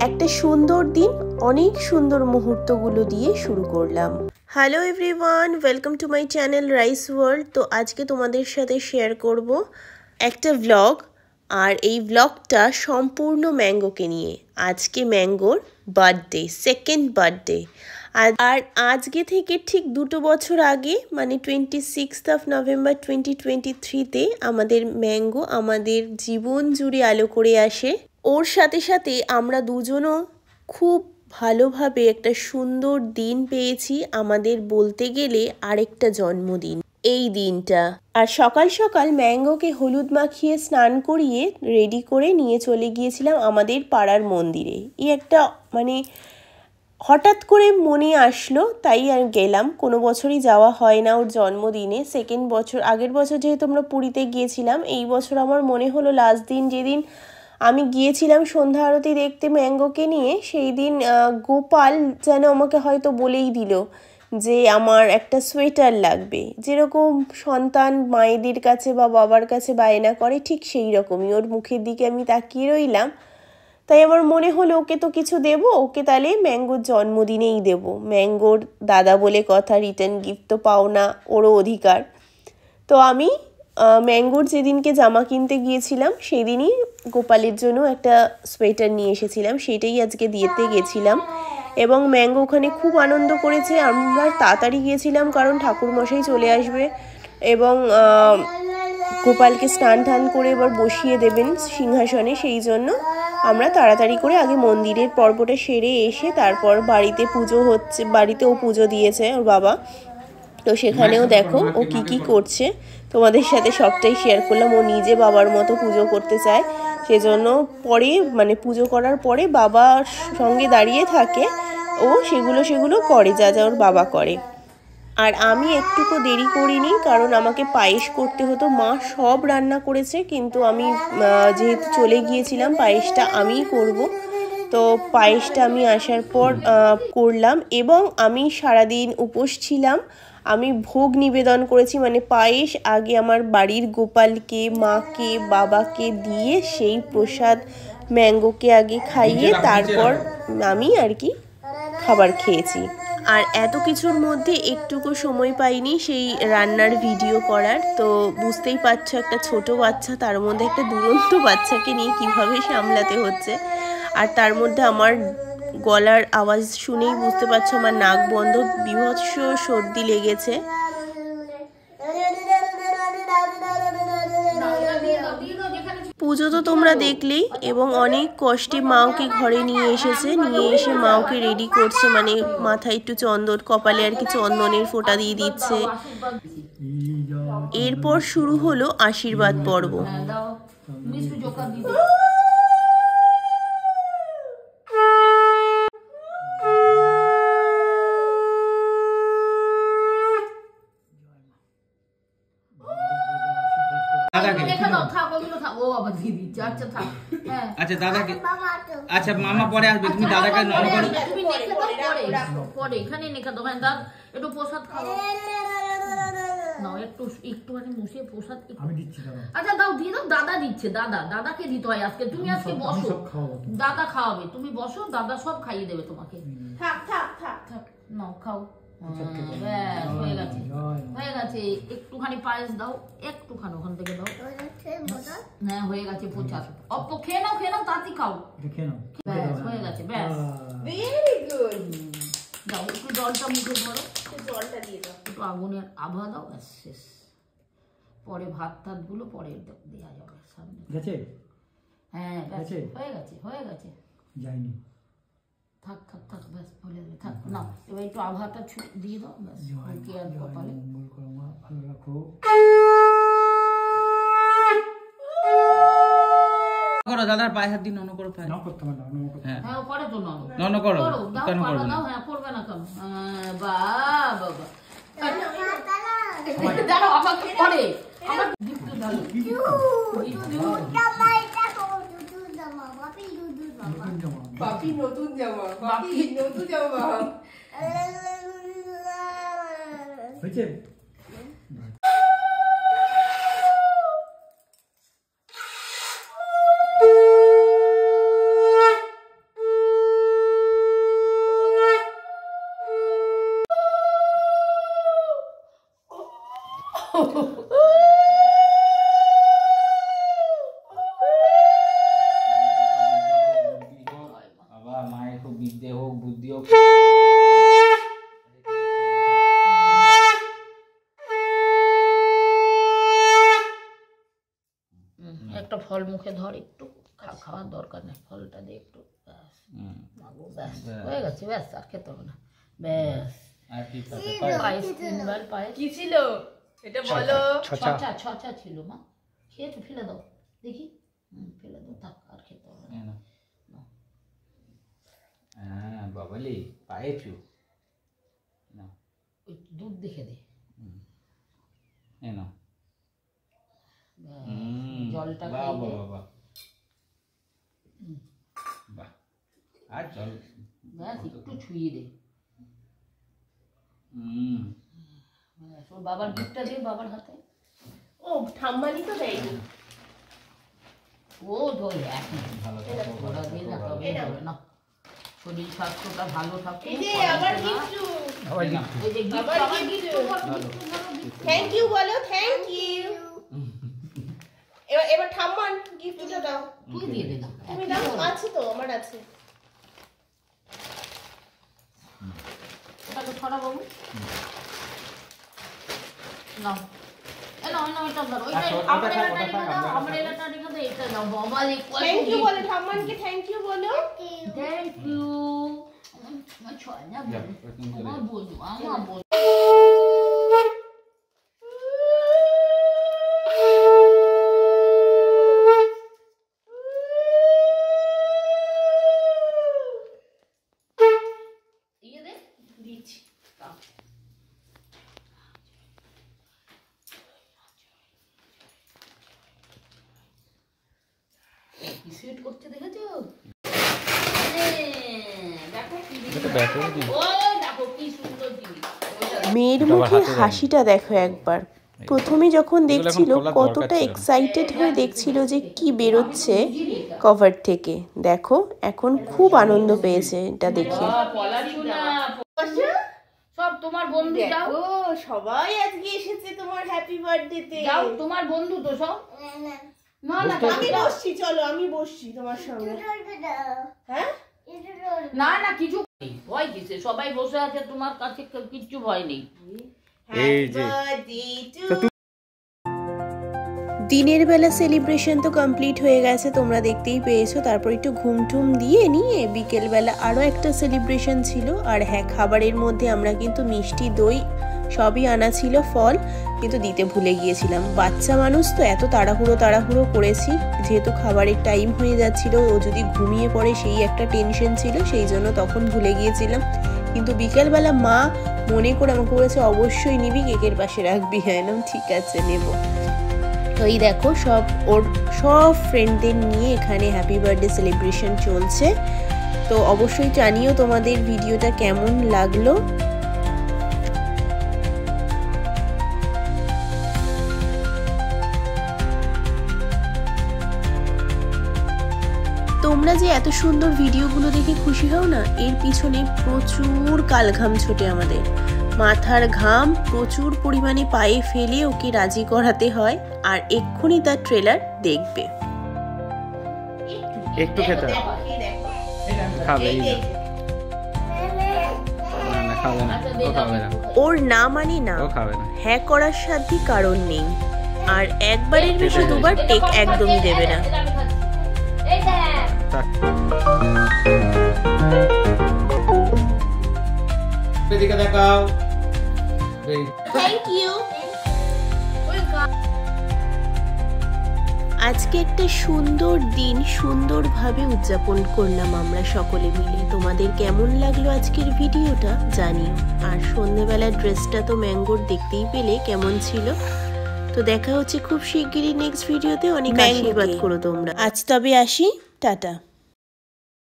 একটা সুন্দর দিন অনেক সুন্দর মুহূর্তগুলো দিয়ে শুরু করলাম। Hello everyone, welcome to my channel rice world. তো আজকে তোমাদের সাথে শেয়ার করব একটা ব্লগ, আর এই ব্লগটা সম্পূর্ণ ম্যাঙ্গোকে নিয়ে। আজকে ম্যাঙ্গোর বার্থডে, সেকেন্ড বার্থডে। আর আজকে থেকে ঠিক 2 বছর আগে মানে 26 নভেম্বর 2023-তে আমাদের ম্যাঙ্গো আমাদের জীবন জুড়ে আলো করে আসে। ওর সাথে সাথে আমরা দুজনও খুব ভালোভাবে একটা সুন্দর দিন পেয়েছি, আমাদের বলতে গেলে আরেকটা জন্মদিন এই দিনটা। আর সকাল সকাল ম্যাঙ্গোকে হলুদ মাখিয়ে স্নান করিয়ে রেডি করে নিয়ে চলে গিয়েছিলাম আমাদের পাড়ার মন্দিরে। এই একটা মানে হঠাৎ করে মনে আসলো, তাই আর গেলাম। কোনো বছরই যাওয়া হয় না ওর জন্মদিনে। সেকেন্ড বছর, আগের বছর যেহেতু আমরা পুরীতে গিয়েছিলাম, এই বছর আমার মনে হলো লাস্ট দিন যেদিন আমি গিয়েছিলাম সন্ধ্যা আরতি দেখতে ম্যাঙ্গোকে নিয়ে, সেই দিন গোপাল যেন আমাকে হয়তো বলেই দিল যে আমার একটা সোয়েটার লাগবে। যেরকম সন্তান মায়েদের কাছে বা বাবার কাছে বায়না করে, ঠিক সেই রকমই ওর মুখের দিকে আমি তাকিয়ে রইলাম। তাই আমার মনে হলো ওকে তো কিছু দেবো, ওকে তাহলে ম্যাঙ্গোর জন্মদিনেই দেবো। ম্যাঙ্গোর দাদা বলে কথা, রিটার্ন গিফট তো পাও না, ওরও অধিকার। তো আমি ম্যাঙ্গোর যেদিনকে জামা কিনতে গিয়েছিলাম সেই দিনই গোপালের জন্য একটা সোয়েটার নিয়ে এসেছিলাম, সেটাই আজকে দিতে গেছিলাম। এবং ম্যাঙ্গো ওখানে খুব আনন্দ করেছে। আমরা তাড়াতাড়ি গিয়েছিলাম কারণ ঠাকুরমশাই চলে আসবে এবং গোপালকে স্নান টান করে এবার বসিয়ে দেবেন সিংহাসনে। সেই জন্য আমরা তাড়াতাড়ি করে আগে মন্দিরের পর্বটা সেরে এসে তারপর বাড়িতে পুজো হচ্ছে, বাড়িতেও পুজো দিয়েছে ওর বাবা। তো সেখানেও দেখো ও কি করছে, তোমাদের সাথে সবটাই শেয়ার করলাম। ও নিজে বাবার মতো পুজো করতে চায়, সেজন্য পরে মানে পুজো করার পরে বাবার সঙ্গে দাঁড়িয়ে থাকে, ও সেগুলো করে যা যা ওর বাবা করে। আর আমি একটুকু দেরি করিনি কারণ আমাকে পায়েস করতে হতো। মা সব রান্না করেছে, কিন্তু আমি যেহেতু চলে গিয়েছিলাম পায়েসটা আমিই করব। তো পায়েসটা আমি আসার পর করলাম এবং আমি সারাদিন উপোস ছিলাম। আমি ভোগ নিবেদন করেছি, মানে পায়েস আগে আমার বাড়ির গোপালকে, মাকে, বাবাকে দিয়ে সেই প্রসাদ ম্যাঙ্গোকে আগে খাইয়ে তারপর আমি আর কি খাবার খেয়েছি। আর এত কিছুর মধ্যে একটুকু সময় পাইনি সেই রান্নার ভিডিও করার। তো বুঝতেই পারছো একটা ছোট বাচ্চা, তার মধ্যে একটা দুরন্ত বাচ্চাকে নিয়ে কিভাবে সামলাতে হচ্ছে। আর তার মধ্যে আমার গলার আওয়াজ শুনেই বুঝতে পারছো আমার নাক বন্ধ, বীভৎস সর্দি লেগেছে। পুজো তো তোমরা দেখলেই, এবং অনেক কষ্টে মাওকে ঘরে নিয়ে এসেছে, নিয়ে এসে মাওকে রেডি করছে, মানে মাথায় একটু চন্দন, কপালে আর কি চন্দনের ফোঁটা দিয়ে দিচ্ছে। এরপর শুরু হলো আশীর্বাদ পর্ব। আচ্ছা দাদাকে, আচ্ছা মামা পরে আসবে, তুমি দাদাকে নন করো। পরে এখানে নেখা দাও। হ্যাঁ দাদা একটু প্রসাদ খাও নাও, একটুখানি বসিয়ে প্রসাদ আমি দিচ্ছি। আচ্ছা দাও, দিয়ে দাও। দাদা দিচ্ছে, দাদাকে দিতে হয় আজকে। তুমি আজকে বসো, দাদা খাওয়াবে, তুমি বসো, দাদা সব খাইয়ে দেবে তোমাকে। থাক থাক থাক থাক, নাও খাও। হয়ে গেছে, হয়ে গেছে। একটুখানি পায়েস দাও, একটুখানি ওখান থেকে দাও। হ্যাঁ হয়ে গেছে প্রচার। অল্প খেয়ে নাও, তাড়াতাড়ি খাও, ব্যাস হয়ে গেছে, ব্যাস ভেরি গুড। দাও একটু জলটা মুখে ধরো, জলটা দিয়ে দাও, একটু আগুনের আভা দাও, ব্যাস শেষ। পরে ভাত গুলো পরে দেওয়া যাবে সামনে। গেছে? হ্যাঁ গেছে, হয়ে গেছে যায়নি। থাক থাক থাক, ব্যাস বলে দেবে, থাক না। এবার একটু আভাটা দিয়ে দাও, ব্যাস। মুখে আর কপালে ভালো রাখো। করো দাদার পায়ে হাত দিয়ে নন করো। পায়ে নন করতে হবে না, হ্যাঁ হ্যাঁ করে তো নন নন করো, কেন করবে না? হ্যাঁ করবে না কেন? বাবা দাঁড়াও, আমাকে পরে আমার গিফট দাও। বাপি নতুন জামা, বাপি নতুন জামা হয়েছে। বিদ্যে হোক বুদ্ধি হোক একটা ফল মুখে ধর, একটু খাওয়ার দরকার নেই, ফলটা দিয়ে একটু ব্যাস হয়ে গেছে, ব্যাস আর খেতে হবে না, ব্যাস। আর কি পায়েস 3 বার পায়েস কি ছিল এটা বলো? ছচা ছিল মা, খেয়ে ফেলে দাও দেখি, ফেলে দাও, থাক আর খেতে হবে না। হ্যাঁ বাবালি পায়েছু না, ওই দুধ দেখে দে, না জলটা বাবা বাবা বাহ, আর জল ব্যাস একটু ছুঁয়ে দে। ওর বাবার গিফটটা দে বাবার হাতে। ও ঠাম্মানি তো দেয়নি, ও ধরে এখন ওরা দিয়ে না, তবে ধরে না, শরীর স্বাস্থ্যটা ভালো থাকে। থ্যাংক ইউ বলো, থ্যাংক ইউ। এবার ঠাম্মান গিফটটা দাও, তুই দিয়ে দে না, তুমি দাও, আছে তো আমার আছে। ওটা তো ছড়া বাবু নাও, এটা ধরো, আমরেলাটা রেখে দাও, এটা দাও বাবা। থ্যাংক ইউ বলো ঠাম্মানকে, থ্যাংক ইউ বলো। Thank you. আমার ছয় না আমার বলবো, আমার বলবো। সুইট করতে দেখেছো? মেয়ের মুখে হাসিটা দেখো একবার। প্রথমে যখন দেখছিল কতটা এক্সাইটেড হয়ে দেখছিল যে কি বেরোচ্ছে কভার থেকে, দেখো এখন খুব আনন্দ পেয়েছে এটা দেখে। সব তোমার বন্ধু, যাও সবাই আজকে এসেছে তোমার হ্যাপি বার্থডেতে। যাও, তোমার বন্ধু তো সব। না না আমি বসছি, চলো আমি বসছি তোমার সঙ্গে। হ্যাঁ না না কিছু ভয় কিসে, সবাই বসে আছে তোমার কাছে, কিচ্ছু ভয় নেই। দিনের বেলা সেলিব্রেশন তো কমপ্লিট হয়ে গেছে, তোমরা দেখতেই পেয়েছো। তারপর একটু ঘুমটুম দিয়ে নিয়ে বিকেলবেলা আরও একটা সেলিব্রেশন ছিল। আর হ্যাঁ, খাবারের মধ্যে আমরা কিন্তু মিষ্টি দই সবই আনা ছিল, ফল কিন্তু দিতে ভুলে গিয়েছিলাম। বাচ্চা মানুষ তো এত তাড়াহুড়ো করেছি, যেহেতু খাবারের টাইম হয়ে যাচ্ছিল, ও যদি ঘুমিয়ে পড়ে সেই একটা টেনশন ছিল, সেই জন্য তখন ভুলে গিয়েছিলাম। কিন্তু বিকেলবেলা মা মনে করে আমাকে বলেছে অবশ্যই নিবি, কেকের পাশে রাখবি। হ্যাঁ নাম, ঠিক আছে নেব। তো এই দেখো ওর সব ফ্রেন্ডদের নিয়ে এখানে হ্যাপি বার্থডে সেলিব্রেশন চলছে। তো অবশ্যই জানিও তোমাদের ভিডিওটা কেমন লাগলো। তোমরা যে এত সুন্দর ভিডিওগুলো দেখে খুশি হও না, এর পিছনে প্রচুর কালঘাম ছোটে আমাদের। মাথার ঘাম প্রচুর পরিমাণে পায়ে ফেলে ওকে রাজি করাতে হয়। আর এক্ষুনি তার ট্রেলার দেখবে। একটু খেতে খাবে না, ওর না মানে না, হ্যাঁ করার সাধ্যই কারণ নেই। আর একবারের বেশি দুবার টেক একদমই দেবে না। দেখাও। Thank you. আজকে একটা সুন্দর দিন সুন্দরভাবে উদযাপন করলাম আমরা সকলে মিলে। তোমাদের কেমন লাগলো আজকের ভিডিওটা জানিও। আর সন্ধ্যেবেলার ড্রেসটা তো ম্যাঙ্গোর দেখতেই পেলে কেমন ছিল। তো দেখা হচ্ছে খুব শিগগিরই নেক্সট ভিডিওতে। অনেক আশীর্বাদ করো তোমরা। আজ তবে আসি, টাটা।